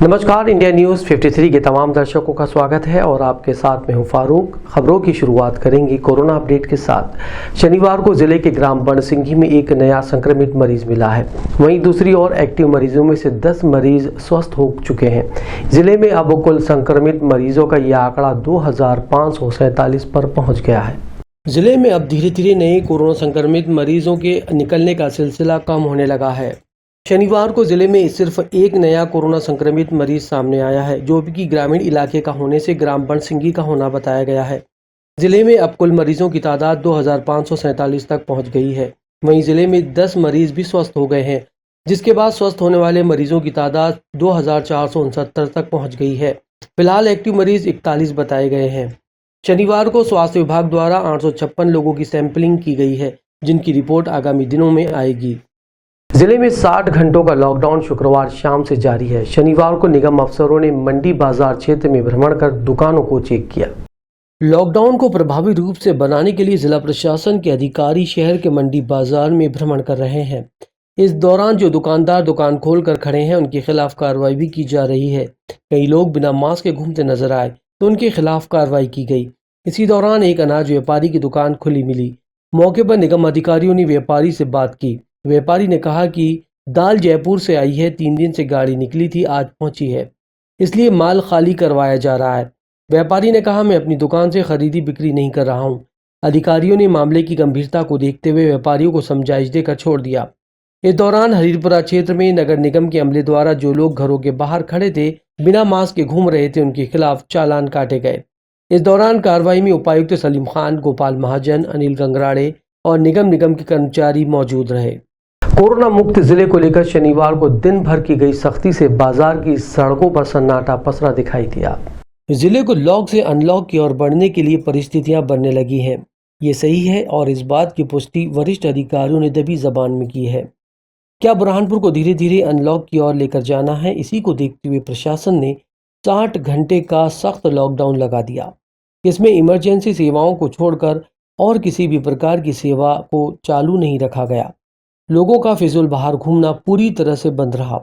नमस्कार, India news 53 के तमाम दर्शकों का स्वागत है और आपके साथ मैं हूं फारूक। खबरों की शुरुआत करेंगे कोरोना अपडेट के साथ। शनिवार को जिले के ग्राम बनसिंघी में एक नया संक्रमित मरीज मिला है। वहीं दूसरी ओर एक्टिव मरीजों में से 10 मरीज स्वस्थ हो चुके हैं। जिले में अब कुल संक्रमित मरीजों का यह आंकड़ा 2547 पर पहुँच गया है। जिले में अब धीरे धीरे नए कोरोना संक्रमित मरीजों के निकलने का सिलसिला कम होने लगा है। शनिवार को जिले में सिर्फ एक नया कोरोना संक्रमित मरीज सामने आया है, जो कि ग्रामीण इलाके का होने से ग्राम बनसिंघी का होना बताया गया है। जिले में अब कुल मरीजों की तादाद 2547 तक पहुंच गई है। वहीं जिले में 10 मरीज भी स्वस्थ हो गए हैं, जिसके बाद स्वस्थ होने वाले मरीजों की तादाद 2469 तक पहुँच गई है। फिलहाल एक्टिव मरीज 41 बताए गए हैं। शनिवार को स्वास्थ्य विभाग द्वारा 856 लोगों की सैंपलिंग की गई है, जिनकी रिपोर्ट आगामी दिनों में आएगी। जिले में 60 घंटों का लॉकडाउन शुक्रवार शाम से जारी है। शनिवार को निगम अफसरों ने मंडी बाजार क्षेत्र में भ्रमण कर दुकानों को चेक किया। लॉकडाउन को प्रभावी रूप से बनाने के लिए जिला प्रशासन के अधिकारी शहर के मंडी बाजार में भ्रमण कर रहे हैं। इस दौरान जो दुकानदार दुकान खोल कर खड़े हैं, उनके खिलाफ कार्रवाई भी की जा रही है। कई लोग बिना मास्क के घूमते नजर आए तो उनके खिलाफ कार्रवाई की गई। इसी दौरान एक अनाज व्यापारी की दुकान खुली मिली। मौके पर निगम अधिकारियों ने व्यापारी से बात की। व्यापारी ने कहा कि दाल जयपुर से आई है, 3 दिन से गाड़ी निकली थी, आज पहुंची है, इसलिए माल खाली करवाया जा रहा है। व्यापारी ने कहा, मैं अपनी दुकान से खरीदी बिक्री नहीं कर रहा हूं। अधिकारियों ने मामले की गंभीरता को देखते हुए व्यापारियों को समझाइश देकर छोड़ दिया। इस दौरान हरीरपुरा क्षेत्र में नगर निगम के अमले द्वारा जो लोग घरों के बाहर खड़े थे, बिना मास्क के घूम रहे थे, उनके खिलाफ चालान काटे गए। इस दौरान कार्रवाई में उपायुक्त सलीम खान, गोपाल महाजन, अनिल गंगराड़े और निगम के कर्मचारी मौजूद रहे। कोरोना मुक्त जिले को लेकर शनिवार को दिन भर की गई सख्ती से बाजार की सड़कों पर सन्नाटा पसरा दिखाई दिया। जिले को लॉक से अनलॉक की ओर बढ़ने के लिए परिस्थितियां बनने लगी हैं। ये सही है और इस बात की पुष्टि वरिष्ठ अधिकारियों ने दबी जबान में की है। क्या बुरहानपुर को धीरे धीरे अनलॉक की ओर लेकर जाना है? इसी को देखते हुए प्रशासन ने 60 घंटे का सख्त लॉकडाउन लगा दिया। इसमें इमरजेंसी सेवाओं को छोड़कर और किसी भी प्रकार की सेवा को चालू नहीं रखा गया। लोगों का फिजूल बाहर घूमना पूरी तरह से बंद रहा।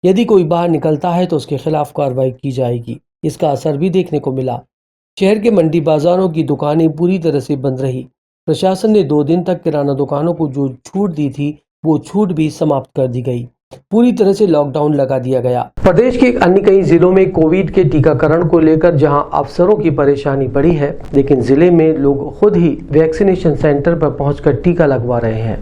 यदि कोई बाहर निकलता है तो उसके खिलाफ कार्रवाई की जाएगी। इसका असर भी देखने को मिला। शहर के मंडी बाजारों की दुकानें पूरी तरह से बंद रही। प्रशासन ने 2 दिन तक किराना दुकानों को जो छूट दी थी, वो छूट भी समाप्त कर दी गई। पूरी तरह से लॉकडाउन लगा दिया गया। प्रदेश के अन्य कई जिलों में कोविड के टीकाकरण को लेकर जहां अफसरों की परेशानी बढ़ी है, लेकिन जिले में लोग खुद ही वैक्सीनेशन सेंटर पर पहुंचकर टीका लगवा रहे हैं।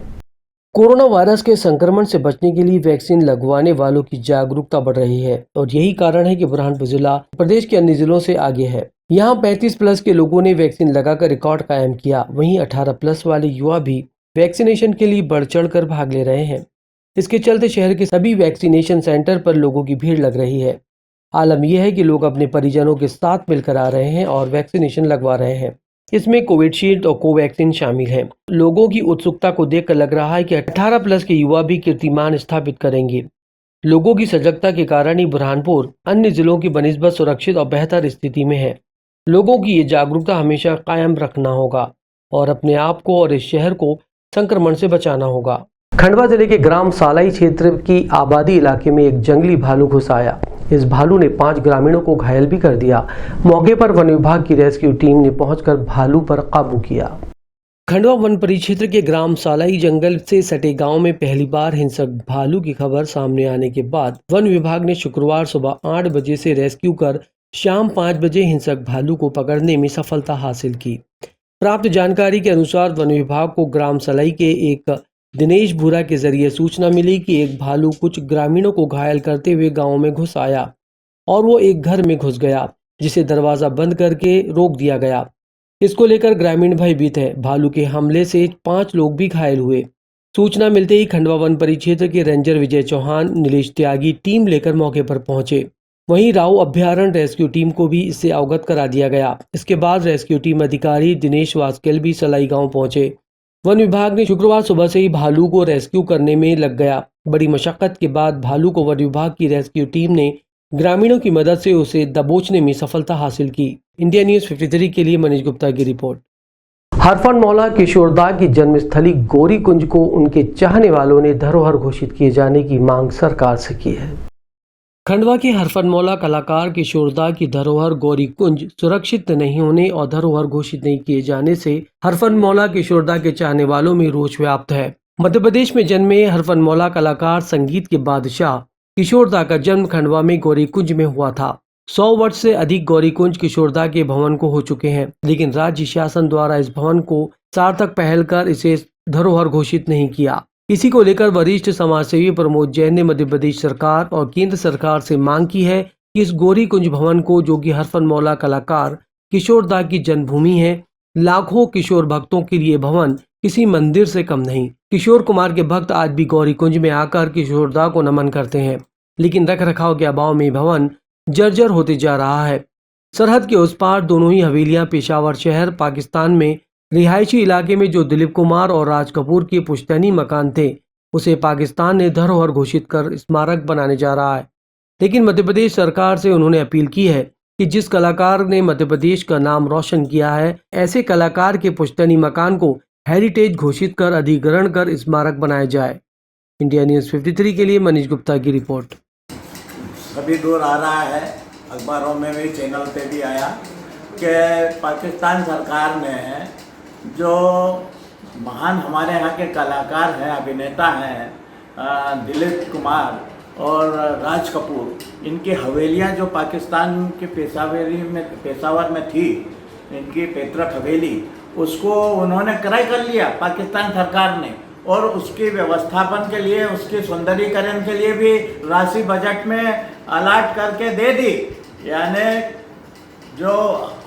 कोरोना वायरस के संक्रमण से बचने के लिए वैक्सीन लगवाने वालों की जागरूकता बढ़ रही है और यही कारण है कि बुरहानपुर जिला प्रदेश के अन्य जिलों से आगे है। यहाँ 35+ के लोगों ने वैक्सीन लगाकर रिकॉर्ड कायम किया। वहीं 18+ वाले युवा भी वैक्सीनेशन के लिए बढ़ चढ़ कर भाग ले रहे हैं। इसके चलते शहर के सभी वैक्सीनेशन सेंटर पर लोगों की भीड़ लग रही है। आलम यह है कि लोग अपने परिजनों के साथ मिलकर आ रहे हैं और वैक्सीनेशन लगवा रहे हैं। इसमें कोविशील्ड और कोवैक्सीन शामिल है। लोगों की उत्सुकता को देखकर लग रहा है कि 18+ के युवा भी कीर्तिमान स्थापित करेंगे। लोगों की सजगता के कारण ही बुरहानपुर अन्य जिलों की बनिस्बत सुरक्षित और बेहतर स्थिति में है। लोगों की ये जागरूकता हमेशा कायम रखना होगा और अपने आप को और इस शहर को संक्रमण से बचाना होगा। खंडवा जिले के ग्राम सालाई क्षेत्र की आबादी इलाके में एक जंगली भालू घुस आया। इस भालू ने 5 ग्रामीणों को घायल भी कर दिया। मौके पर वन विभाग की रेस्क्यू टीम ने पहुंचकर भालू पर काबू किया। खंडवा वन परिक्षेत्र के ग्राम सालाई जंगल से सटे गांव में पहली बार हिंसक भालू की खबर सामने आने के बाद वन विभाग ने शुक्रवार सुबह 8 बजे से रेस्क्यू कर शाम 5 बजे हिंसक भालू को पकड़ने में सफलता हासिल की। प्राप्त जानकारी के अनुसार वन विभाग को ग्राम सालाई के एक दिनेश भूरा के जरिए सूचना मिली कि एक भालू कुछ ग्रामीणों को घायल करते हुए गांव में घुस आया और वो एक घर में घुस गया, जिसे दरवाजा बंद करके रोक दिया गया। इसको लेकर ग्रामीण भयभीत है। भालू के हमले से 5 लोग भी घायल हुए। सूचना मिलते ही खंडवा वन परिक्षेत्र के रेंजर विजय चौहान, नीलेश त्यागी टीम लेकर मौके पर पहुंचे। वहीं राव अभ्यारण्य रेस्क्यू टीम को भी इससे अवगत करा दिया गया। इसके बाद रेस्क्यू टीम अधिकारी दिनेश वास्केल भी सलाई गाँव पहुंचे। वन विभाग ने शुक्रवार सुबह से ही भालू को रेस्क्यू करने में लग गया। बड़ी मशक्कत के बाद भालू को वन विभाग की रेस्क्यू टीम ने ग्रामीणों की मदद से उसे दबोचने में सफलता हासिल की। इंडिया न्यूज़ 53 के लिए मनीष गुप्ता की रिपोर्ट। हरफन मौला किशोरदा की जन्मस्थली गौरी कुंज को उनके चाहने वालों ने धरोहर घोषित किए जाने की मांग सरकार से की है। खंडवा के हरफनमौला कलाकार किशोरदा की धरोहर गौरी कुंज सुरक्षित नहीं होने और धरोहर घोषित नहीं किए जाने से हरफनमौला किशोरदा के चाहने वालों में रोष व्याप्त है। मध्य प्रदेश में जन्मे हरफनमौला कलाकार संगीत के बादशाह किशोरदा का जन्म खंडवा में गौरी कुंज में हुआ था। 100 वर्ष से अधिक गौरी कुंज किशोरदा के भवन को हो चुके हैं, लेकिन राज्य शासन द्वारा इस भवन को सार्थक पहल कर इसे धरोहर घोषित नहीं किया। इसी को लेकर वरिष्ठ समाजसेवी प्रमोद जैन ने मध्य प्रदेश सरकार और केंद्र सरकार से मांग की है कि इस गौरी कुंज भवन को, जो कि हरफनमौला कलाकार किशोरदा की जन्मभूमि है, लाखों किशोर भक्तों के लिए भवन किसी मंदिर से कम नहीं। किशोर कुमार के भक्त आज भी गौरी कुंज में आकर किशोरदा को नमन करते हैं, लेकिन रख रखाव के अभाव में भवन जर्जर होते जा रहा है। सरहद के उस पार दोनों ही हवेलियां पेशावर शहर पाकिस्तान में रिहायशी इलाके में जो दिलीप कुमार और राज कपूर के पुश्तैनी मकान थे, उसे पाकिस्तान ने धरोहर घोषित कर स्मारक बनाने जा रहा है। लेकिन मध्य प्रदेश सरकार से उन्होंने अपील की है कि जिस कलाकार ने मध्य प्रदेश का नाम रोशन किया है, ऐसे कलाकार के पुश्तैनी मकान को हेरिटेज घोषित कर अधिग्रहण कर स्मारक बनाया जाए। इंडिया न्यूज़ 53 के लिए मनीष गुप्ता की रिपोर्ट। अभी दूर आ रहा है, अखबारों में भी, चैनल पे भी आया कि पाकिस्तान सरकार ने जो महान हमारे यहाँ के कलाकार हैं, अभिनेता हैं, दिलीप कुमार और राज कपूर, इनकी हवेलियाँ जो पाकिस्तान के पेशावर में थी, इनकी पैतृक हवेली, उसको उन्होंने क्रय कर लिया पाकिस्तान सरकार ने, और उसकी व्यवस्थापन के लिए, उसके सुंदरीकरण के लिए भी राशि बजट में अलाट करके दे दी। यानी जो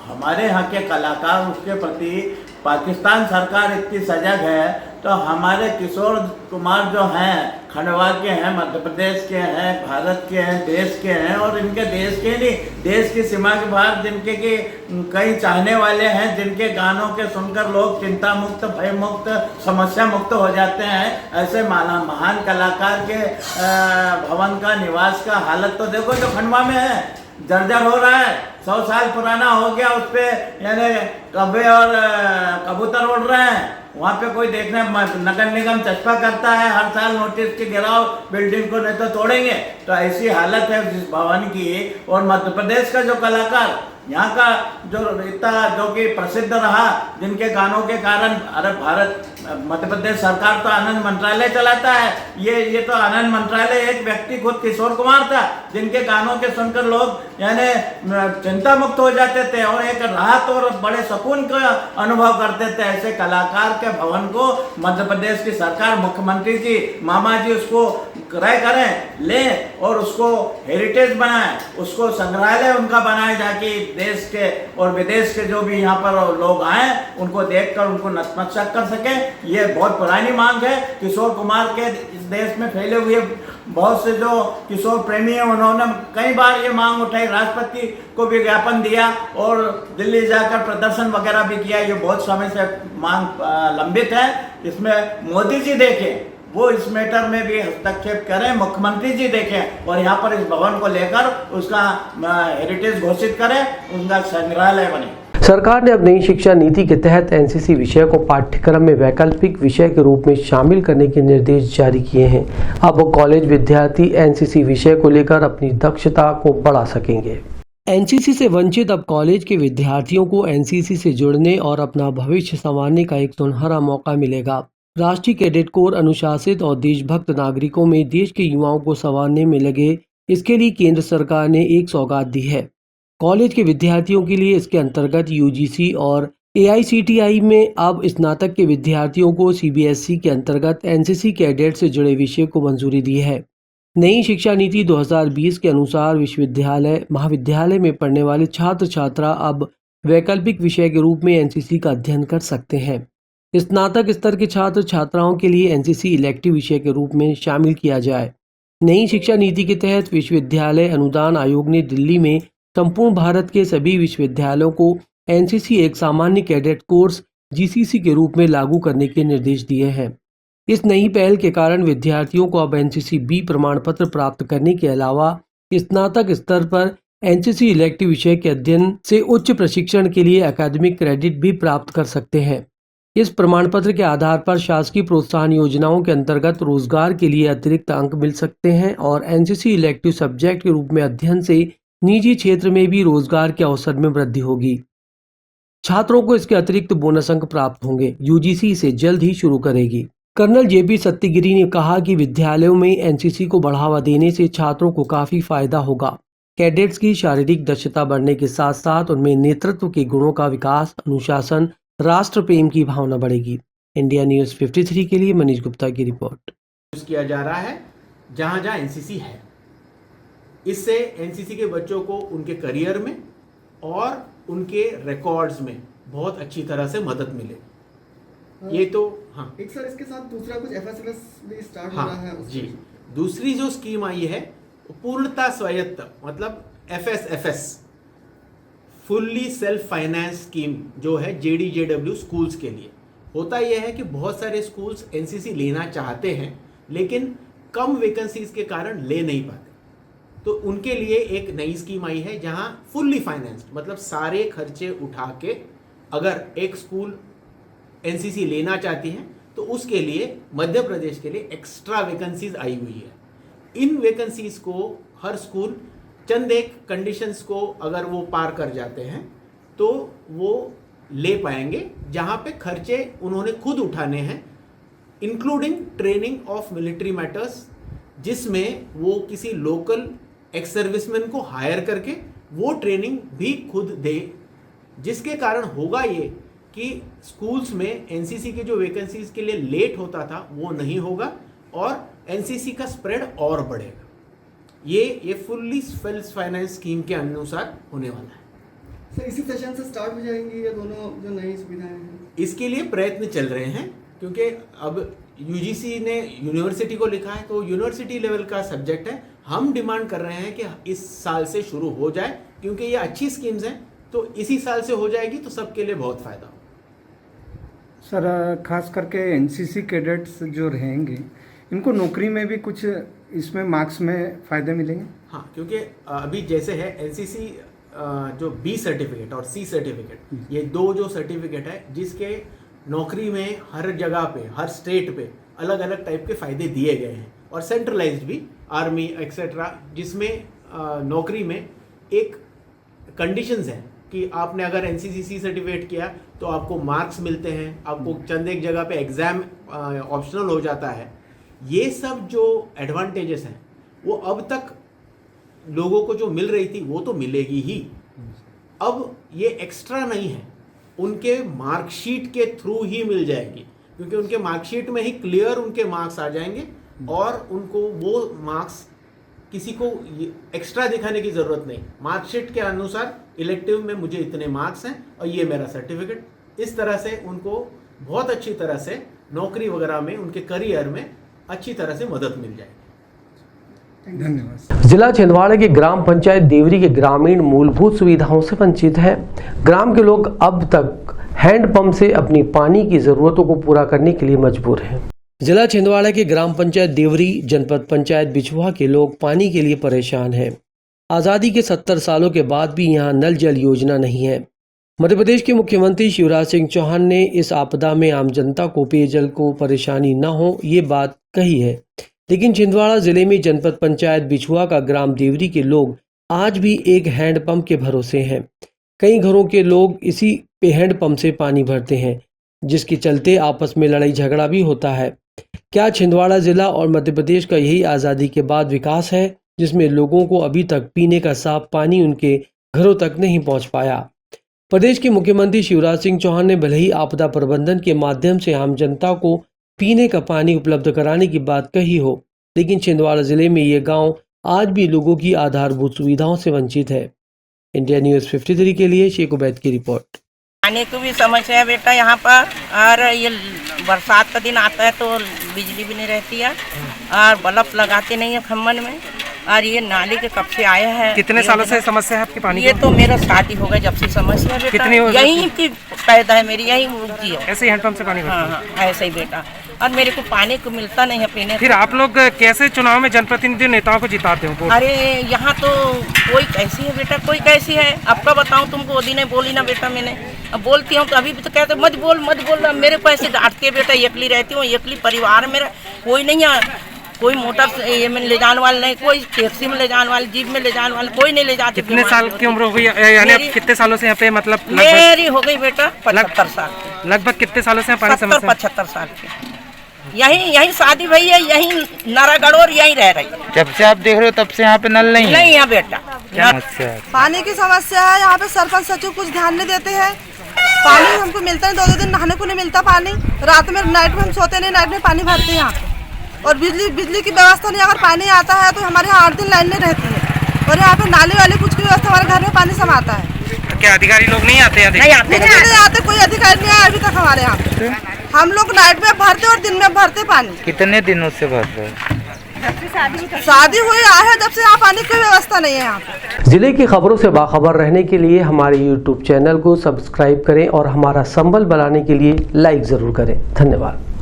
हमारे यहाँ के कलाकार, उसके प्रति पाकिस्तान सरकार इतनी सजग है, तो हमारे किशोर कुमार जो हैं, खंडवा के हैं, मध्य प्रदेश के हैं, भारत के हैं, देश के हैं, और इनके देश के नहीं, देश की सीमा के बाहर जिनके की कई चाहने वाले हैं, जिनके गानों के सुनकर लोग चिंता मुक्त, भय मुक्त, समस्या मुक्त हो जाते हैं, ऐसे महान कलाकार के भवन का, निवास का हालत तो देखो जो खंडवा में है, जर्जर हो रहा है। 100 साल पुराना हो गया, उस पर यानी कब्बे और कबूतर उड़ रहे हैं। वहाँ पे कोई देखने, नगर निगम चस्पा करता है हर साल नोटिस के गिराओ बिल्डिंग को, नहीं तो तोड़ेंगे। तो ऐसी हालत है जिस भवन की। और मध्य प्रदेश का जो कलाकार, यहाँ का जो इतना जो कि प्रसिद्ध रहा, जिनके गानों के कारण अरे भारत, मध्य प्रदेश सरकार तो आनंद मंत्रालय चलाता है। ये तो आनंद मंत्रालय एक व्यक्ति खुद किशोर कुमार था, जिनके गानों के सुनकर लोग यानी चिंता मुक्त हो जाते थे और एक राहत और बड़े सुकून का अनुभव करते थे। ऐसे कलाकार के भवन को मध्य प्रदेश की सरकार, मुख्यमंत्री जी, मामा जी उसको क्रय करें, लें और उसको हेरिटेज बनाएं, उसको संग्रहालय उनका बनाए, जाके देश के और विदेश के जो भी यहाँ पर लोग आए उनको देखकर उनको नतमस्तक कर सकें। ये बहुत पुरानी मांग है। किशोर कुमार के इस देश में फैले हुए बहुत से जो किशोर प्रेमी हैं, उन्होंने कई बार ये मांग उठाई, राष्ट्रपति को भी ज्ञापन दिया और दिल्ली जाकर प्रदर्शन वगैरह भी किया। ये बहुत समय से मांग लंबित है। इसमें मोदी जी देखें, वो इस मैटर में भी हस्तक्षेप करें, मुख्यमंत्री जी देखें और यहाँ पर इस भवन को लेकर उसका हेरिटेज घोषित करें, उनका संग्रहालय बने। सरकार ने अब नई शिक्षा नीति के तहत एनसीसी विषय को पाठ्यक्रम में वैकल्पिक विषय के रूप में शामिल करने के निर्देश जारी किए हैं। अब कॉलेज विद्यार्थी एनसीसी विषय को लेकर अपनी दक्षता को बढ़ा सकेंगे। एनसीसी से वंचित अब कॉलेज के विद्यार्थियों को एनसीसी से जुड़ने और अपना भविष्य संवारने का एक सुनहरा मौका मिलेगा। राष्ट्रीय कैडेट कोर अनुशासित और देशभक्त नागरिकों में देश के युवाओं को संवारने में लगे, इसके लिए केंद्र सरकार ने एक सौगात दी है। कॉलेज के विद्यार्थियों के लिए इसके अंतर्गत यूजीसी और एआईसीटीई में अब स्नातक के विद्यार्थियों को सीबीएसई के अंतर्गत एनसीसी कैडेट से जुड़े विषय को मंजूरी दी है। नई शिक्षा नीति 2020 के अनुसार विश्वविद्यालय, महाविद्यालय में पढ़ने वाले छात्र छात्रा अब वैकल्पिक विषय के रूप में एनसीसी का अध्ययन कर सकते हैं। स्नातक स्तर के छात्र छात्राओं के लिए एनसीसी इलेक्टिव विषय के रूप में शामिल किया जाए। नई शिक्षा नीति के तहत विश्वविद्यालय अनुदान आयोग ने दिल्ली में संपूर्ण भारत के सभी विश्वविद्यालयों को एनसीसी एक सामान्य कैडेट कोर्स जीसीसी के रूप में लागू करने के निर्देश दिए हैं। इस नई पहल के कारण विद्यार्थियों को अब एनसीसी बी प्रमाण पत्र प्राप्त करने के अलावा स्नातक स्तर पर एनसीसी इलेक्टिव विषय के अध्ययन से उच्च प्रशिक्षण के लिए अकादमिक क्रेडिट भी प्राप्त कर सकते हैं। इस प्रमाण पत्र के आधार पर शासकीय प्रोत्साहन योजनाओं के अंतर्गत रोजगार के लिए अतिरिक्त अंक मिल सकते हैं और एनसीसी इलेक्टिव सब्जेक्ट के रूप में अध्ययन से निजी क्षेत्र में भी रोजगार के अवसर में वृद्धि होगी। छात्रों को इसके अतिरिक्त बोनस अंक प्राप्त होंगे। यूजीसी इसे जल्द ही शुरू करेगी। कर्नल जेपी सत्तीगिरी ने कहा कि विद्यालयों में एनसीसी को बढ़ावा देने से छात्रों को काफी फायदा होगा। कैडेट्स की शारीरिक दक्षता बढ़ने के साथ साथ उनमें नेतृत्व के गुणों का विकास, अनुशासन, राष्ट्र प्रेम की भावना बढ़ेगी। इंडिया न्यूज़ 53 के लिए मनीष गुप्ता की रिपोर्ट। किया जा रहा है जहां जहां एनसीसी है, इससे एनसीसी के बच्चों को उनके करियर में और उनके रिकॉर्ड्स में बहुत अच्छी तरह से मदद मिले। ये तो हाँ एक सर, इसके साथ दूसरा कुछ एफएसएस भी स्टार्ट हो हाँ रहा है जी। दूसरी जो स्कीम आई है पूर्णता स्वायत्त, मतलब एफएसएफएस, फुल्ली सेल्फ फाइनेंस स्कीम जो है जेडीजेडब्ल्यू स्कूल्स के लिए। होता यह है कि बहुत सारे स्कूल्स एनसीसी लेना चाहते हैं लेकिन कम वैकेंसीज के कारण ले नहीं पाते, तो उनके लिए एक नई स्कीम आई है जहां फुल्ली फाइनेंस्ड, मतलब सारे खर्चे उठा के अगर एक स्कूल एनसीसी लेना चाहती है तो उसके लिए मध्य प्रदेश के लिए एक्स्ट्रा वैकेंसीज आई हुई है। इन वैकेंसीज को हर स्कूल चंद एक कंडीशंस को अगर वो पार कर जाते हैं तो वो ले पाएंगे, जहां पे खर्चे उन्होंने खुद उठाने हैं, including training of military matters, जिसमें वो किसी लोकल एक्स सर्विसमैन को हायर करके वो ट्रेनिंग भी खुद दे, जिसके कारण होगा ये कि स्कूल्स में एनसीसी के जो वैकेंसीज के लिए लेट होता था वो नहीं होगा और एनसीसी का स्प्रेड और बढ़ेगा। ये फुल्ली सेल्फ फाइनेंस स्कीम के अनुसार होने वाला है। सर, इसी सेशन से स्टार्ट हो जाएंगी ये दोनों जो नई सुविधाएं हैं? इसके लिए प्रयत्न चल रहे हैं क्योंकि अब यूजीसी ने यूनिवर्सिटी को लिखा है तो यूनिवर्सिटी लेवल का सब्जेक्ट है। हम डिमांड कर रहे हैं कि इस साल से शुरू हो जाए क्योंकि ये अच्छी स्कीम्स हैं, तो इसी साल से हो जाएगी तो सबके लिए बहुत फायदा होगा। सर, खास करके एनसीसी कैडेट्स जो रहेंगे इनको नौकरी में भी कुछ इसमें मार्क्स में फ़ायदे मिलेंगे? हाँ, क्योंकि अभी जैसे है एनसीसी जो बी सर्टिफिकेट और सी सर्टिफिकेट, ये दो जो सर्टिफिकेट है जिसके नौकरी में हर जगह पे, हर स्टेट पे अलग अलग टाइप के फ़ायदे दिए गए हैं और सेंट्रलाइज्ड भी, आर्मी एक्सेट्रा, जिसमें नौकरी में एक कंडीशंस हैं कि आपने अगर एनसीसी सी सर्टिफिकेट किया तो आपको मार्क्स मिलते हैं, आपको चंद एक जगह पे एग्ज़ाम ऑप्शनल हो जाता है। ये सब जो एडवांटेजेस हैं वो अब तक लोगों को जो मिल रही थी वो तो मिलेगी ही, अब ये एक्स्ट्रा नहीं है, उनके मार्कशीट के थ्रू ही मिल जाएगी, क्योंकि उनके मार्कशीट में ही क्लियर उनके मार्क्स आ जाएंगे और उनको वो मार्क्स किसी को एक्स्ट्रा दिखाने की ज़रूरत नहीं। मार्कशीट के अनुसार इलेक्टिव में मुझे इतने मार्क्स हैं और ये मेरा सर्टिफिकेट, इस तरह से उनको बहुत अच्छी तरह से नौकरी वगैरह में, उनके करियर में अच्छी तरह से मदद मिल जाएगी। धन्यवाद। जिला छिंदवाड़ा के ग्राम पंचायत देवरी के ग्रामीण मूलभूत सुविधाओं से वंचित है। ग्राम के लोग अब तक हैंडपंप से अपनी पानी की जरूरतों को पूरा करने के लिए मजबूर हैं। जिला छिंदवाड़ा के ग्राम पंचायत देवरी, जनपद पंचायत बिछुआ के लोग पानी के लिए परेशान हैं। आज़ादी के 70 सालों के बाद भी यहाँ नल जल योजना नहीं है। मध्य प्रदेश के मुख्यमंत्री शिवराज सिंह चौहान ने इस आपदा में आम जनता को पेयजल को परेशानी न हो ये बात कही है, लेकिन छिंदवाड़ा जिले में जनपद पंचायत बिछुआ का ग्राम देवरी के लोग आज भी एक हैंडपंप के भरोसे हैं। कई घरों के लोग इसी हैंडपंप से पानी भरते हैं, जिसके चलते आपस में लड़ाई झगड़ा भी होता है। क्या छिंदवाड़ा जिला और मध्य प्रदेश का यही आज़ादी के बाद विकास है, जिसमें लोगों को अभी तक पीने का साफ पानी उनके घरों तक नहीं पहुंच पाया? प्रदेश के मुख्यमंत्री शिवराज सिंह चौहान ने भले ही आपदा प्रबंधन के माध्यम से आम जनता को पीने का पानी उपलब्ध कराने की बात कही हो, लेकिन छिंदवाड़ा जिले में ये गांव आज भी लोगों की आधारभूत सुविधाओं से वंचित है। इंडिया न्यूज़ 53 के लिए शेख उबैद की रिपोर्ट। पानी की भी समस्या है बेटा यहाँ पर, और ये बरसात का दिन आता है तो बिजली भी नहीं रहती है और बल्ब लगाते नहीं है खम्बन में, और ये नाली के कब से आया है। कितने सालों से समस्या है आपकी पानी ये तो मेरा शादी हो गया जब से समस्या है बेटा। कितनी यहीं की पैदा है मेरी, यहीं उगती है। ऐसे ही हैंडपंप से पानी हाँ हाँ ऐसे ही बेटा, और मेरे को पानी को मिलता नहीं है पीने। फिर आप लोग कैसे चुनाव में जनप्रतिनिधि नेताओं को जिताते हो? अरे यहाँ तो कोई कैसी है बेटा, कोई कैसी है, आपका बताऊँ तुमको, वो दिन बोली ना बेटा मैंने अब बोलती हूँ तो अभी भी तो कहते मत बोल मेरे को ऐसे डांटते बेटा, एकली रहती हूँ, एकली परिवार मेरा कोई नहीं है, कोई मोटर ये में ले जाने वाला नहीं, कोई टैक्सी में ले जाने वाले, जीप में ले जाने वाले कोई नहीं ले जाते। कितने साल की उम्र हो गई, यानी आप कितने सालों से यहाँ पे मतलब मेरी हो गई बेटा 75 साल की। लगभग कितने सालों से पानी समस्या? 75 साल की। यहीं शादी भई है, यहीं नारागढ़ यहीं रह रही है। जब से आप देख रहे हो तब से यहाँ पे नल नहीं है? नहीं है बेटा। क्या समस्या है? पानी की समस्या है यहाँ पे, सरपंच सचिव कुछ ध्यान नहीं देते हैं। पानी हमको मिलता नहीं, 2-2 दिन नहाने को नहीं मिलता पानी। रात में नाइट में हम सोते नहीं, नाइट में पानी भरते हैं यहाँ पे। और बिजली की व्यवस्था नहीं, अगर पानी आता है तो हमारे यहाँ 8 दिन लाइन नहीं रहती है। और यहाँ पे नाली वाली कुछ की व्यवस्था, हमारे घर में पानी समाता है। तो क्या अधिकारी लोग नहीं आते? नहीं आते, कोई अधिकारी नहीं आया अभी तक हमारे यहाँ पे। हम लोग नाइट में भरते और दिन में भरते पानी। कितने दिनों से भर रहे हैं? शादी हुई है जब से यहाँ पानी की व्यवस्था नहीं है यहाँ पे। जिले की खबरों से बाखबर रहने के लिए हमारे YouTube चैनल को सब्सक्राइब करें और हमारा संबल बनाने के लिए लाइक जरूर करें। धन्यवाद।